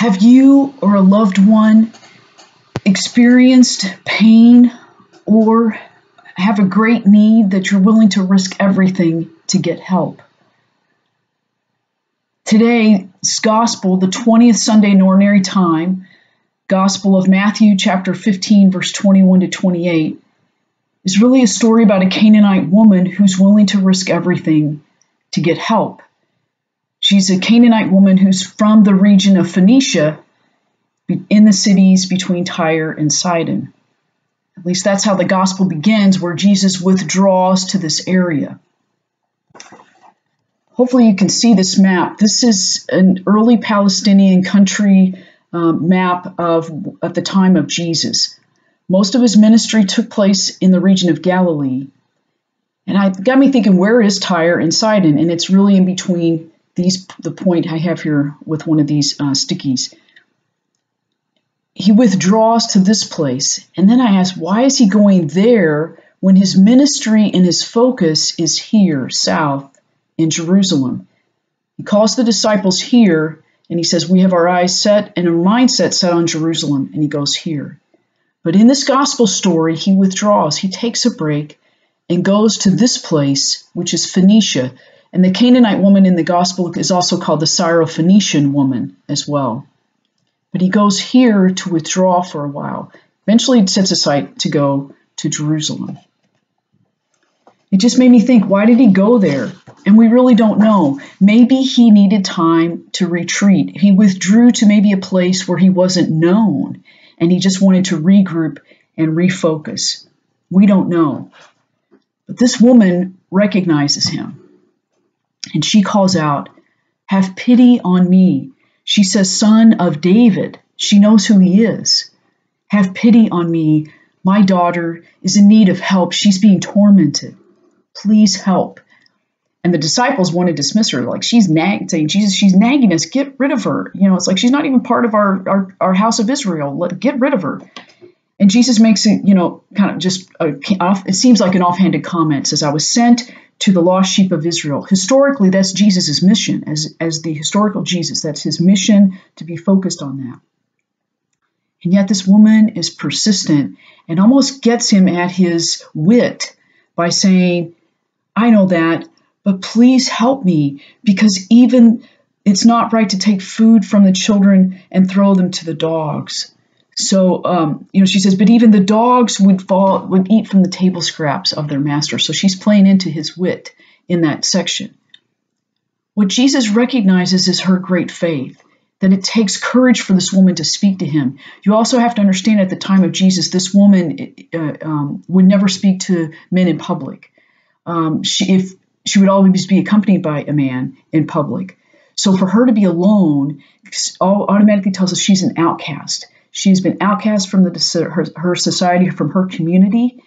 Have you or a loved one experienced pain or have a great need that you're willing to risk everything to get help? Today's gospel, the 20th Sunday in Ordinary Time, Gospel of Matthew chapter 15, verse 21 to 28, is really a story about a Canaanite woman who's willing to risk everything to get help. She's a Canaanite woman who's from the region of Phoenicia, in the cities between Tyre and Sidon. At least that's how the gospel begins, where Jesus withdraws to this area. Hopefully you can see this map. This is an early Palestinian country map at the time of Jesus. Most of his ministry took place in the region of Galilee. And it got me thinking, where is Tyre and Sidon? And it's really in between the point I have here with one of these stickies. He withdraws to this place. And then I asked, why is he going there when his ministry and his focus is here, south in Jerusalem? He calls the disciples here, and he says, we have our eyes set and our mindset set on Jerusalem, and he goes here. But in this gospel story, he withdraws. He takes a break and goes to this place, which is Phoenicia. And the Canaanite woman in the gospel is also called the Syrophoenician woman as well. But he goes here to withdraw for a while. Eventually he sets a sight to go to Jerusalem. It just made me think, why did he go there? And we really don't know. Maybe he needed time to retreat. He withdrew to maybe a place where he wasn't known, and he just wanted to regroup and refocus. We don't know. But this woman recognizes him. And she calls out, have pity on me. She says, Son of David. She knows who he is. Have pity on me. My daughter is in need of help. She's being tormented. Please help. And the disciples want to dismiss her, like she's saying, Jesus, she's nagging us. Get rid of her. It's like she's not even part of our house of Israel. Get rid of her. And Jesus makes it, kind of just, it seems like an offhanded comment. Says, I was sent to the lost sheep of Israel. Historically, that's Jesus' mission. As the historical Jesus, that's his mission, to be focused on that. And yet this woman is persistent and almost gets him at his wit by saying, I know that, but please help me, because even it's not right to take food from the children and throw them to the dogs. So, she says, but even the dogs would eat from the table scraps of their master. So she's playing into his wit in that section. What Jesus recognizes is her great faith, that it takes courage for this woman to speak to him. You also have to understand, at the time of Jesus, this woman would never speak to men in public. She would always be accompanied by a man in public. So for her to be alone automatically tells us she's an outcast. She's been outcast from her society, from her community.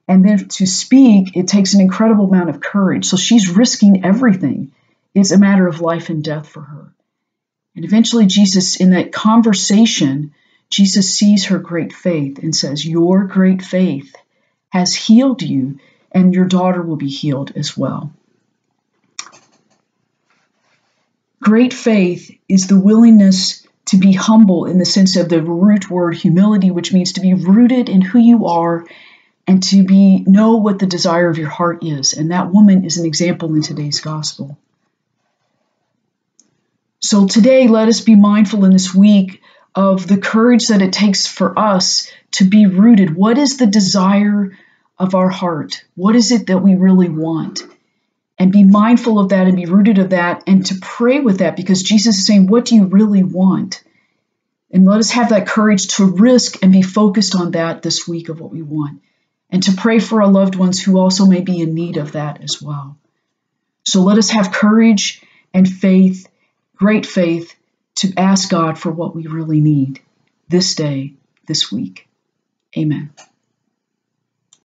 And then to speak, it takes an incredible amount of courage. So she's risking everything. It's a matter of life and death for her. And eventually Jesus, in that conversation, Jesus sees her great faith and says, your great faith has healed you, and your daughter will be healed as well. Great faith is the willingness to be humble, in the sense of the root word humility, which means to be rooted in who you are and to know what the desire of your heart is. And that woman is an example in today's gospel. So today, let us be mindful in this week of the courage that it takes for us to be rooted. What is the desire of our heart? What is it that we really want? And be mindful of that and be rooted of that, and to pray with that, because Jesus is saying, what do you really want? And let us have that courage to risk and be focused on that this week of what we want, and to pray for our loved ones who also may be in need of that as well. So let us have courage and faith, great faith, to ask God for what we really need this day, this week. Amen.